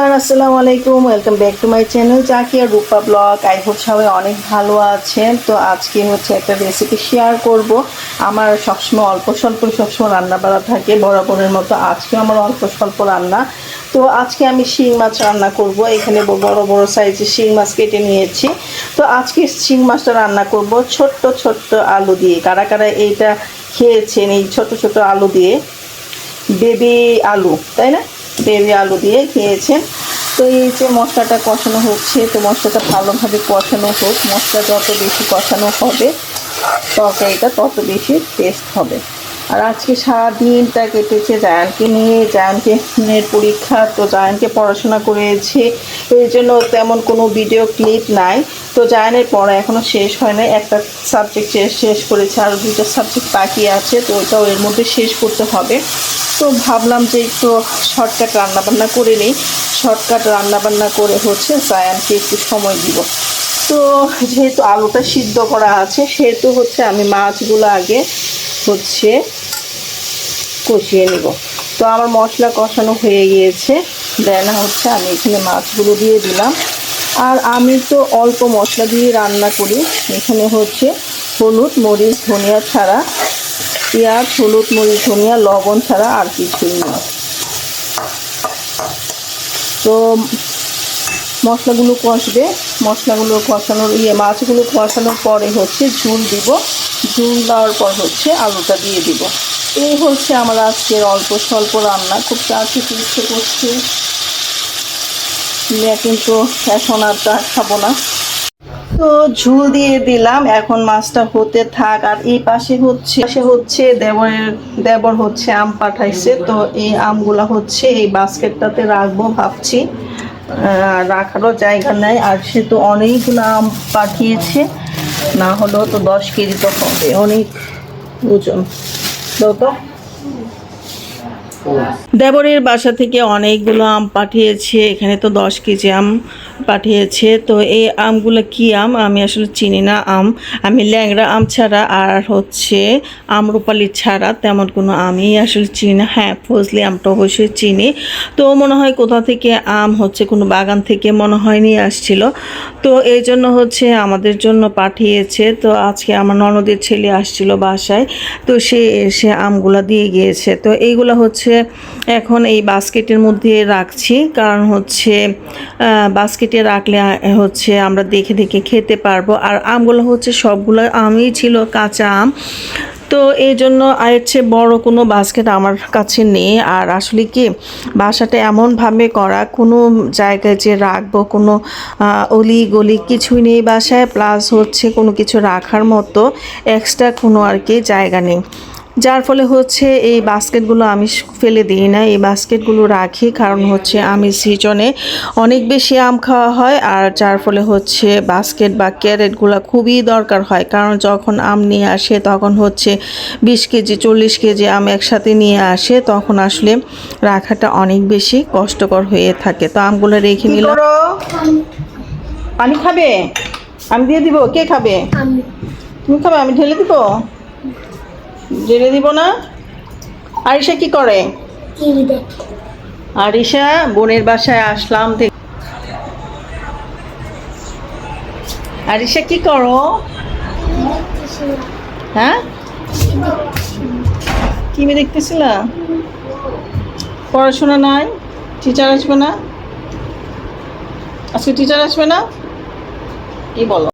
Everyone, আসসালামু আলাইকুম। Welcome back to my channel Zakia Rupa blog. I hope সবাই অনেক ভালো আছেন। তো আজকে হচ্ছে একটা রেসিপি শেয়ার করব। আমার সবসময় অল্প স্বল্প সবসময় রান্না বাড়া থাকে বরাবরের মতো। আজকে আমার অল্প স্বল্প রান্না। তো আজকে আমি শিং মাছ রান্না করব। এখানে বড় বড় সাইজের শিং মাছ কেটে নিয়েছি। তো আজকে শিং মাছটা রান্না করব ছোট্ট ছোট্ট আলু দিয়ে। কারা কারা এইটা খেয়েছেন এই ছোট ছোট আলু দিয়ে? বেবি আলু, তাই না? বেবি আলু দিয়ে খেয়েছেন। তো এই যে মশলাটা কষানো হচ্ছে, তো মশলাটা ভালোভাবে কষানো হোক। মশলা যত বেশি কষানো হবে তরকারিটা তত বেশি টেস্ট হবে। আর আজকে সারাদিনটা কেটেছে জায়ানকে নিয়ে। জায়ানকে পরীক্ষা, তো জায়ানকে পড়াশোনা করেছে, এই জন্য তেমন কোনো ভিডিও ক্লিপ নাই। তো জায়ানের পড়া এখনও শেষ হয় নাই। একটা সাবজেক্ট শেষ করেছে, আর দুটো সাবজেক্ট বাকি আছে, তো ওইটাও এর মধ্যে শেষ করতে হবে। তো ভাবলাম যে একটু শর্টকাট রান্নাবান্না করে নিই। শর্টকাট রান্নাবান্না করে হচ্ছে জায়ানকে একটু সময় দিব। তো যেহেতু আলুটা সিদ্ধ করা আছে সেহেতু হচ্ছে আমি মাছগুলো আগে হচ্ছে কষিয়ে নেব। তো আমার মশলা কষানো হয়ে গিয়েছে, দেন হচ্ছে আমি এখানে মাছগুলো দিয়ে দিলাম। আর আমি তো অল্প মশলা দিয়ে রান্না করি। এখানে হচ্ছে হলুদ মরিচ ধনিয়া ছাড়া, পেঁয়াজ হলুদ মরিচ ধনিয়া লবণ ছাড়া আর কিছুই না। তো মশলাগুলো কষবে, মশলাগুলো কষানোর মাছগুলো কষানোর পরে হচ্ছে ঝুল দিব। ঝুল দেওয়ার পর হচ্ছে আলুটা দিয়ে দিব। এই হচ্ছে আমার আজকের অল্প স্বল্প রান্না। খুব কাছে ইচ্ছে করছে, কিন্তু এখন আর চা খাবো না। তো ঝুল দিয়ে দিলাম, এখন মাছটা হতে থাক। আর এই পাশে হচ্ছে দেবর হচ্ছে আম পাঠাইছে। তো এই আমগুলা হচ্ছে এই বাস্কেটটাতে রাখবো ভাবছি। রাখারও জায়গা নেই, আর সে তো অনেকগুলো আম পাঠিয়েছে, না হলেও তো 10 কেজি তো হবে, অনেক ওজন। তো দেবরের বাসা থেকে অনেকগুলো আম পাঠিয়েছে, এখানে তো 10 কেজি আম পাঠিয়েছে। তো এই আমগুলো কি আম আমি আসলে চিনি না। আমি ল্যাংড়া আম ছাড়া আর হচ্ছে আমরুপালি ছাড়া তেমন কোনো আমই আসলে চিনি না। হ্যাঁ, ফজলি আমটা অবশ্যই চিনি। তো মনে হয় কোথা থেকে আম হচ্ছে কোনো বাগান থেকে মনে হয় নিয়ে আসছিল। তো এই জন্য হচ্ছে আমাদের জন্য পাঠিয়েছে। তো আজকে আমার ননদের ছেলে আসছিল বাসায়, তো সে এসে আমগুলা দিয়ে গিয়েছে। তো এইগুলো হচ্ছে এখন এই বাস্কেটের মধ্যে রাখছি, কারণ হচ্ছে বাস্কেটে রাখলে হচ্ছে আমরা দেখে দেখে খেতে পারবো। আর আমগুলো হচ্ছে সবগুলো আমই ছিল কাঁচা আম। তো এই জন্য এর চেয়ে বড়ো কোনো বাস্কেট আমার কাছে নেই। আর আসলে কি বাসাটা এমনভাবে করা, কোনো জায়গায় যে রাখবো কোনো অলি গলি কিছুই নেই বাসায়, প্লাস হচ্ছে কোনো কিছু রাখার মতো এক্সট্রা কোনো আর কি জায়গা নেই। যার ফলে হচ্ছে এই বাস্কেটগুলো আমি ফেলে দিই না, এই বাস্কেটগুলো রাখি। কারণ হচ্ছে আমি সিজনে অনেক বেশি আম খাওয়া হয়, আর যার ফলে হচ্ছে বাস্কেট বা ক্যারেটগুলো খুবই দরকার হয়। কারণ যখন আম নিয়ে আসে তখন হচ্ছে 20 কেজি 40 কেজি আম একসাথে নিয়ে আসে, তখন আসলে রাখাটা অনেক বেশি কষ্টকর হয়ে থাকে। তো আমগুলো রেখে নিলাম। পানি খাবে? আমি দিয়ে দিব। কে খাবে? তুমি খাবে? আমি ঢেলে দিব? ঢেলে দিব না? আরিশা কি করে? আরিশা বোনের বাসায় আসলাম। আরিশা কি করো? হ্যাঁ, কি দেখতেছিলা? পড়াশোনা নাই? টিচার আসবে না আজকে? টিচার আসবে না? কি বলো?